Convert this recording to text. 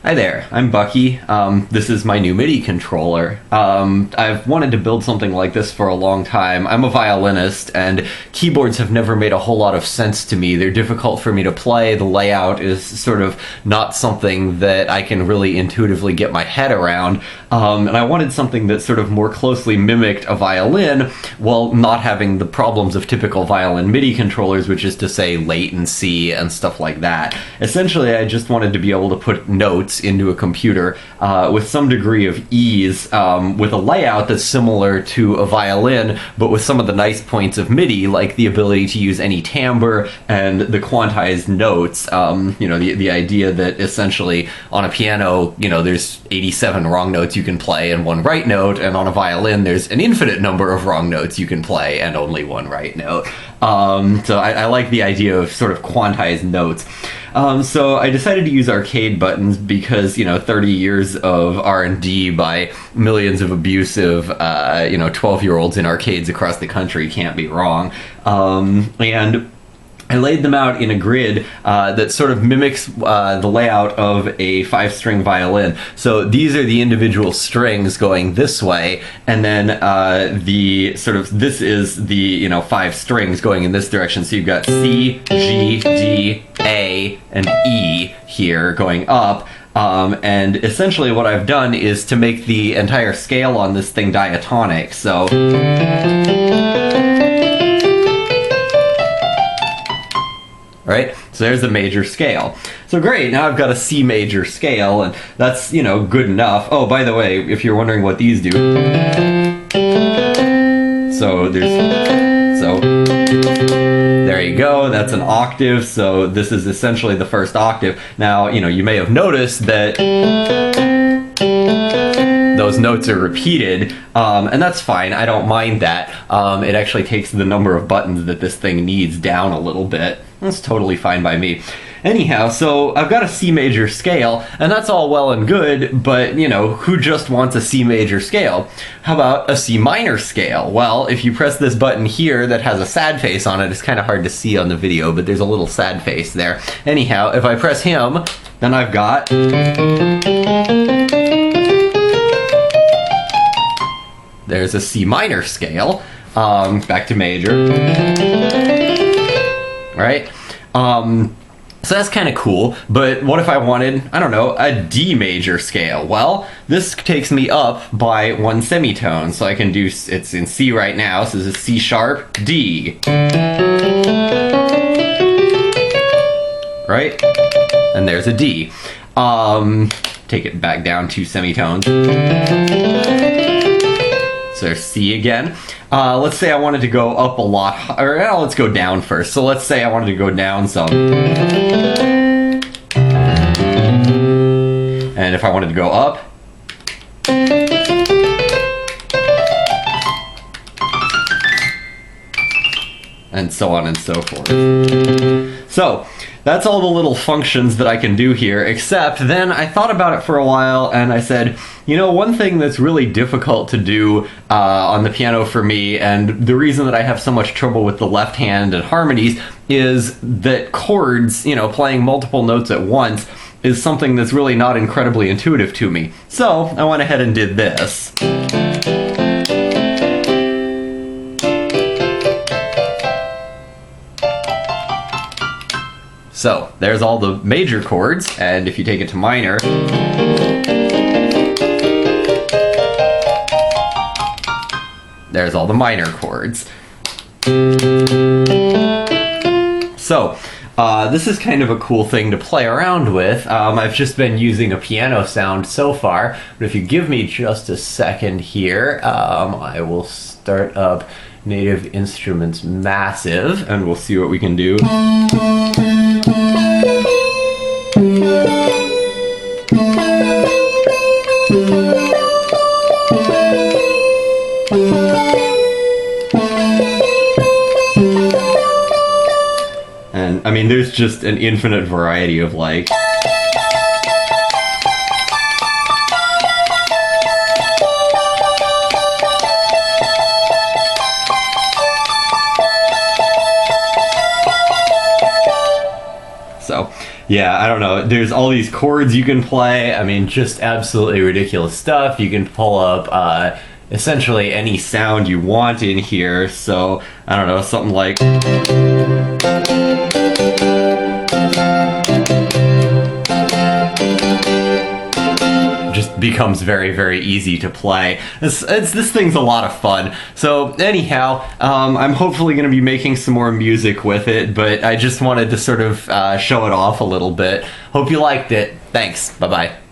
Hi there, I'm Bucky. This is my new MIDI controller. I've wanted to build something like this for a long time. I'm a violinist, and keyboards have never made a whole lot of sense to me. They're difficult for me to play. The layout is sort of not something that I can really intuitively get my head around. And I wanted something that sort of more closely mimicked a violin while not having the problems of typical violin MIDI controllers, which is to say latency and stuff like that. Essentially, I just wanted to be able to put notes into a computer with some degree of ease, with a layout that's similar to a violin, but with some of the nice points of MIDI, like the ability to use any timbre and the quantized notes. The idea that essentially on a piano, there's 87 wrong notes you can play and one right note, and on a violin there's an infinite number of wrong notes you can play and only one right note. So I like the idea of sort of quantized notes. So I decided to use arcade buttons because, 30 years of R&D by millions of abusive, 12-year-olds in arcades across the country can't be wrong. And I laid them out in a grid that sort of mimics the layout of a 5-string violin. So these are the individual strings going this way, and then this is the 5 strings going in this direction. So you've got C, G, D, A, and E here going up. And essentially what I've done is to make the entire scale on this thing diatonic. So right? So there's a major scale. So great, now I've got a C major scale, and that's, good enough. Oh, by the way, if you're wondering what these do, there you go, that's an octave, so this is essentially the first octave. Now, you may have noticed that those notes are repeated, and that's fine, I don't mind that. It actually takes the number of buttons that this thing needs down a little bit. That's totally fine by me. Anyhow, so I've got a C major scale, and that's all well and good, but, who just wants a C major scale? How about a C minor scale? Well, if you press this button here that has a sad face on it, it's kind of hard to see on the video, but there's a little sad face there. Anyhow, if I press him, then I've got there's a C minor scale, back to major, right? So that's kind of cool, but what if I wanted, a D major scale? Well, this takes me up by 1 semitone, so I can do, it's in C right now, so this is C sharp, D. Right? And there's a D. Take it back down 2 semitones. So there's C again. Let's say I wanted to go up a lot, or let's go down first. So let's say I wanted to go down some. And if I wanted to go up, and so on and so forth. So that's all the little functions that I can do here, except then I thought about it for a while and I said, one thing that's really difficult to do on the piano for me, and the reason that I have so much trouble with the left hand and harmonies, is that chords, playing multiple notes at once, is something that's really not incredibly intuitive to me. So I went ahead and did this. So there's all the major chords, and if you take it to minor, there's all the minor chords. So this is kind of a cool thing to play around with. I've just been using a piano sound so far, but if you give me just a second here, I will start up Native Instruments Massive, and we'll see what we can do. And I mean, there's just an infinite variety of like. So Yeah, I don't know. There's all these chords you can play. I mean, just absolutely ridiculous stuff. You can pull up essentially any sound you want in here. So, I don't know, something like... just becomes very, very easy to play. This thing's a lot of fun. So anyhow, I'm hopefully going to be making some more music with it, but I just wanted to sort of show it off a little bit. Hope you liked it. Thanks. Bye-bye.